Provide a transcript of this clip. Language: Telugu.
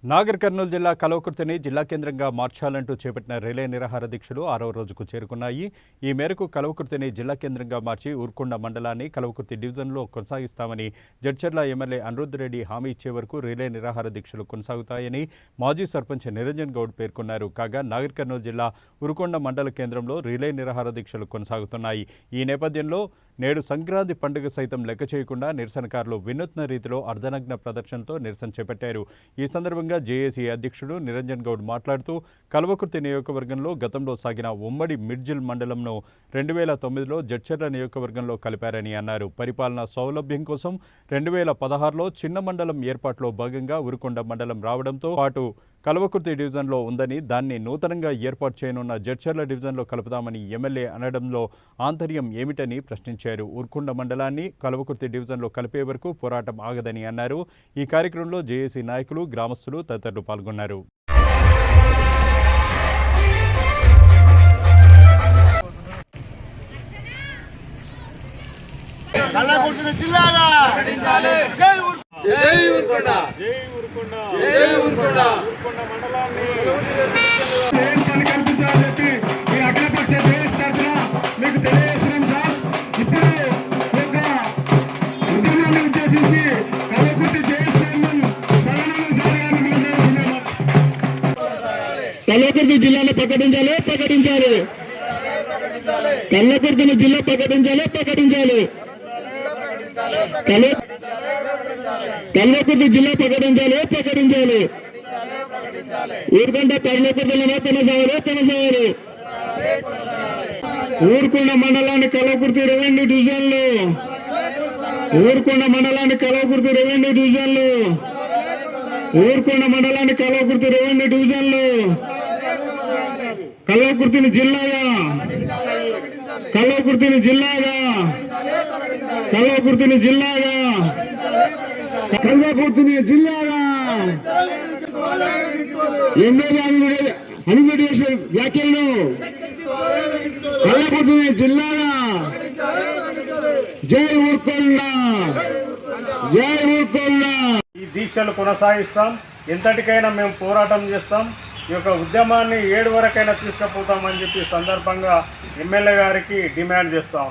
నాగర్ కర్నూలు జిల్లా కల్వకుర్తిని జిల్లా కేంద్రంగా మార్చాలంటూ చేపట్టిన రిలే నిరాహార దీక్షలు 6వ రోజుకు చేరుకున్నాయి. ఈ మేరకు కల్వకుర్తిని జిల్లా కేంద్రంగా మార్చి ఊర్కొండ మండలాన్ని కల్వకుర్తి డివిజన్లో కొనసాగిస్తామని జడ్చర్ల ఎమ్మెల్యే అనిరుద్ధ్ రెడ్డి హామీ ఇచ్చే వరకు రిలే నిరాహార దీక్షలు కొనసాగుతాయని మాజీ సర్పంచ్ నిరంజన్ గౌడ్ పేర్కొన్నారు. కాగా నాగర్ కర్నూలు జిల్లా ఊర్కొండ మండల కేంద్రంలో రిలే నిరాహార దీక్షలు కొనసాగుతున్నాయి. ఈ నేపథ్యంలో నేడు సంక్రాంతి పండుగ సైతం లెక్క చేయకుండా నిరసనకారులు వినూత్న రీతిలో అర్ధనగ్న ప్రదర్శనతో నిరసన చేపట్టారు. ఈ సందర్భంగా జేఏసీ అధ్యక్షుడు నిరంజన్ గౌడ్ మాట్లాడుతూ కల్వకుర్తి నియోజకవర్గంలో గతంలో సాగిన ఉమ్మడి మిడ్జిల్ మండలంను 2009లో జడ్చర్ల నియోజకవర్గంలో కలిపారని అన్నారు. పరిపాలనా సౌలభ్యం కోసం 2016లో చిన్న మండలం ఏర్పాటులో భాగంగా ఉరుకొండ మండలం రావడంతో పాటు కల్వకుర్తి డివిజన్లో ఉందని, దాన్ని నూతనంగా ఏర్పాటు చేయనున్న జడ్చర్ల డివిజన్లో కలుపుతామని ఎమ్మెల్యే అనడంలో ఆంతర్యం ఏమిటని ప్రశ్నించారు. ఉరుకొండ మండలాన్ని కల్వకుర్తి డివిజన్లో కలిపే వరకు పోరాటం ఆగదని అన్నారు. ఈ కార్యక్రమంలో జేఏసీ నాయకులు, గ్రామస్తులు తదితరులు పాల్గొన్నారు. కల్వకుర్తి జిల్లాను ప్రకటించాలి. కల్వకుర్తిని జిల్లా ప్రకటించాలి. కల్వకుర్తి జిల్లా ప్రకటించాలి. ఊరుకొండ కల్వకుర్తిలోనే కొనసాగాలి. ఊరుకొండ మండలాన్ని కల్వకుర్తి రెవెన్యూ డివిజన్లు ఊరుకొండ మండలాన్ని కల్వకుర్తి రెవెన్యూ డివిజన్లు కల్వకుర్తిని జిల్లాగా అనుమతి చేసే వ్యాఖ్యలను కల్వకుర్తిని జిల్లాగా జై ఊరుకొండ. ఈ దీక్షలు కొనసాగిస్తాం. ఎంతటికైనా మేము పోరాటం చేస్తాం. ఈ యొక్క ఉద్యమాన్ని 7 వరకైనా తీసుకుపోతామని చెప్పి సందర్భంగా ఎమ్మెల్యే గారికి డిమాండ్ చేస్తాం.